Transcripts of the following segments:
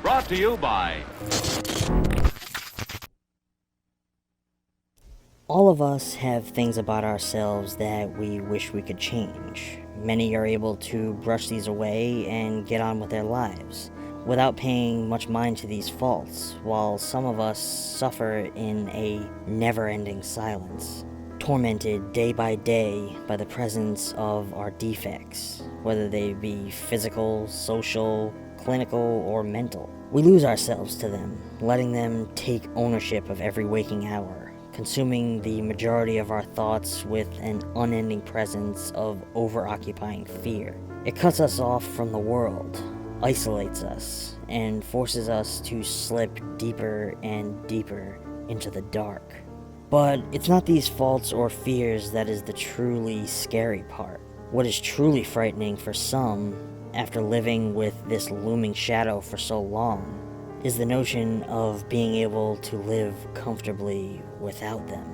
Brought to you by... All of us have things about ourselves that we wish we could change. Many are able to brush these away and get on with their lives, without paying much mind to these faults, while some of us suffer in a never-ending silence, tormented day by day by the presence of our defects, whether they be physical, social, clinical, or mental. We lose ourselves to them, letting them take ownership of every waking hour, consuming the majority of our thoughts with an unending presence of over-occupying fear. It cuts us off from the world, isolates us, and forces us to slip deeper and deeper into the dark. But it's not these faults or fears that is the truly scary part. What is truly frightening for some, after living with this looming shadow for so long, is the notion of being able to live comfortably without them.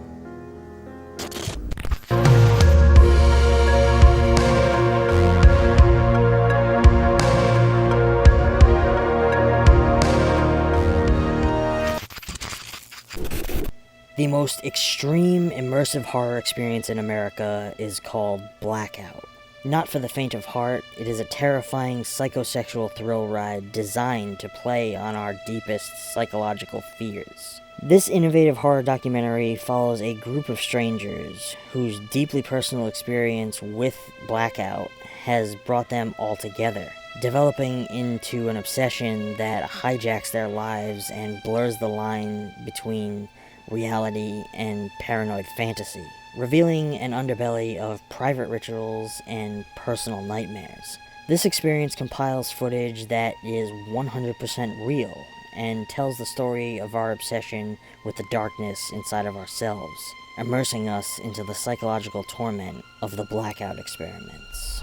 The most extreme immersive horror experience in America is called Blackout. Not for the faint of heart, it is a terrifying psychosexual thrill ride designed to play on our deepest psychological fears. This innovative horror documentary follows a group of strangers whose deeply personal experience with Blackout has brought them all together, developing into an obsession that hijacks their lives and blurs the line between reality and paranoid fantasy, revealing an underbelly of private rituals and personal nightmares. This experience compiles footage that is 100% real and tells the story of our obsession with the darkness inside of ourselves, immersing us into the psychological torment of the Blackout Experiments.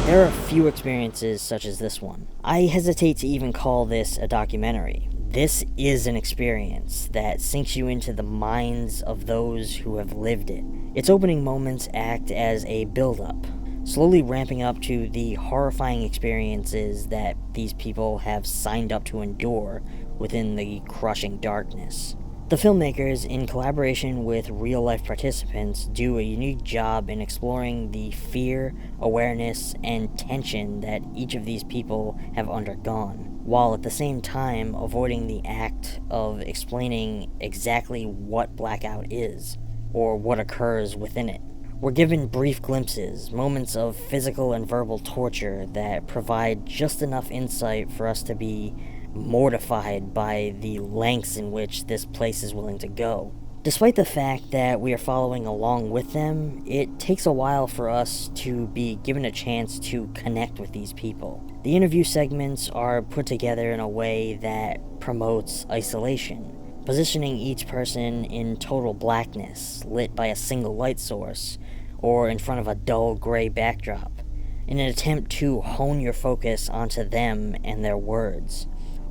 There are few experiences such as this one. I hesitate to even call this a documentary. This is an experience that sinks you into the minds of those who have lived it. Its opening moments act as a build-up, slowly ramping up to the horrifying experiences that these people have signed up to endure within the crushing darkness. The filmmakers, in collaboration with real-life participants, do a unique job in exploring the fear, awareness, and tension that each of these people have undergone, while at the same time avoiding the act of explaining exactly what Blackout is, or what occurs within it. We're given brief glimpses, moments of physical and verbal torture that provide just enough insight for us to be mortified by the lengths in which this place is willing to go. Despite the fact that we are following along with them, it takes a while for us to be given a chance to connect with these people. The interview segments are put together in a way that promotes isolation, positioning each person in total blackness, lit by a single light source, or in front of a dull gray backdrop, in an attempt to hone your focus onto them and their words,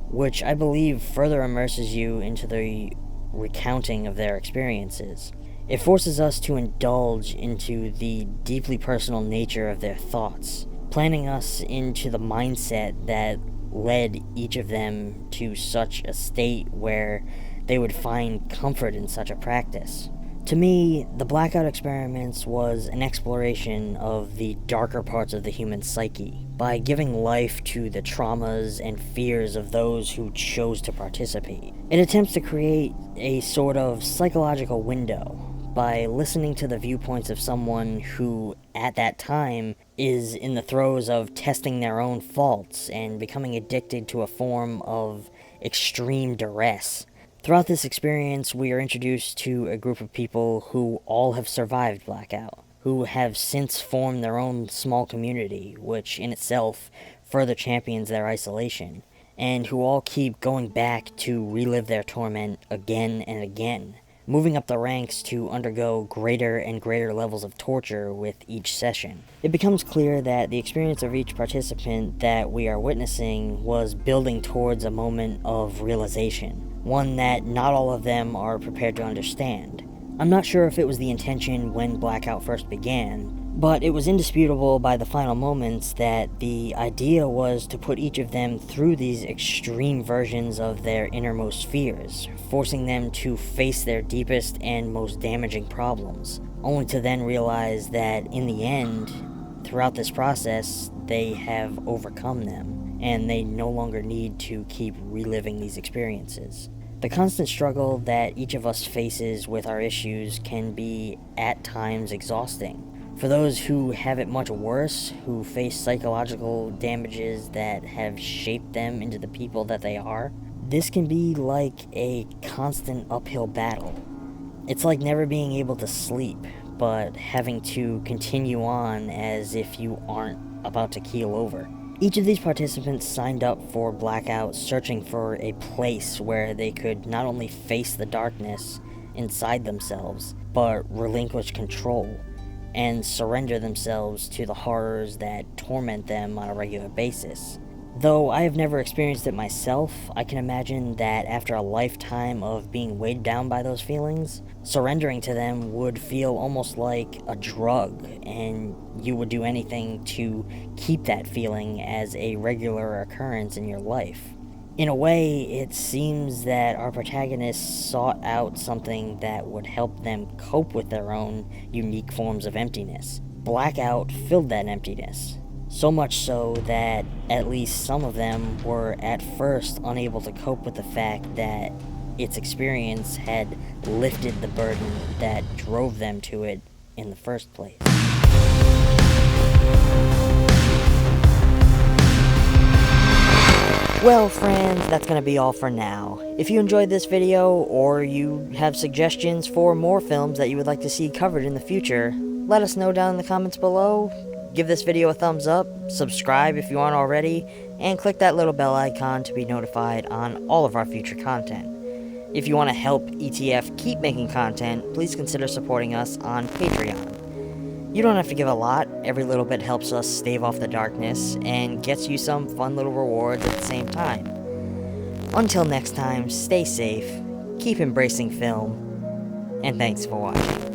which I believe further immerses you into the recounting of their experiences. It forces us to indulge into the deeply personal nature of their thoughts, planting us into the mindset that led each of them to such a state where they would find comfort in such a practice. To me, the Blackout Experiments was an exploration of the darker parts of the human psyche, by giving life to the traumas and fears of those who chose to participate. It attempts to create a sort of psychological window by listening to the viewpoints of someone who, at that time, is in the throes of testing their own faults and becoming addicted to a form of extreme duress. Throughout this experience, we are introduced to a group of people who all have survived Blackout, who have since formed their own small community, which in itself further champions their isolation, and who all keep going back to relive their torment again and again, moving up the ranks to undergo greater and greater levels of torture with each session. It becomes clear that the experience of each participant that we are witnessing was building towards a moment of realization, one that not all of them are prepared to understand. I'm not sure if it was the intention when Blackout first began, But it was indisputable by the final moments that the idea was to put each of them through these extreme versions of their innermost fears, forcing them to face their deepest and most damaging problems, only to then realize that in the end, throughout this process, they have overcome them, and they no longer need to keep reliving these experiences. The constant struggle that each of us faces with our issues can be, at times, exhausting. For those who have it much worse, who face psychological damages that have shaped them into the people that they are, this can be like a constant uphill battle. It's like never being able to sleep, but having to continue on as if you aren't about to keel over. Each of these participants signed up for Blackout searching for a place where they could not only face the darkness inside themselves, but relinquish control and surrender themselves to the horrors that torment them on a regular basis. Though I have never experienced it myself, I can imagine that after a lifetime of being weighed down by those feelings, surrendering to them would feel almost like a drug, and you would do anything to keep that feeling as a regular occurrence in your life. In a way, it seems that our protagonists sought out something that would help them cope with their own unique forms of emptiness. Blackout filled that emptiness. So much so that at least some of them were at first unable to cope with the fact that its experience had lifted the burden that drove them to it in the first place. Well, friends, that's going to be all for now. If you enjoyed this video, or you have suggestions for more films that you would like to see covered in the future, let us know down in the comments below. Give this video a thumbs up, subscribe if you aren't already, and click that little bell icon to be notified on all of our future content. If you want to help ETF keep making content, please consider supporting us on Patreon. You don't have to give a lot, every little bit helps us stave off the darkness, and gets you some fun little rewards at the same time. Until next time, stay safe, keep embracing film, and thanks for watching.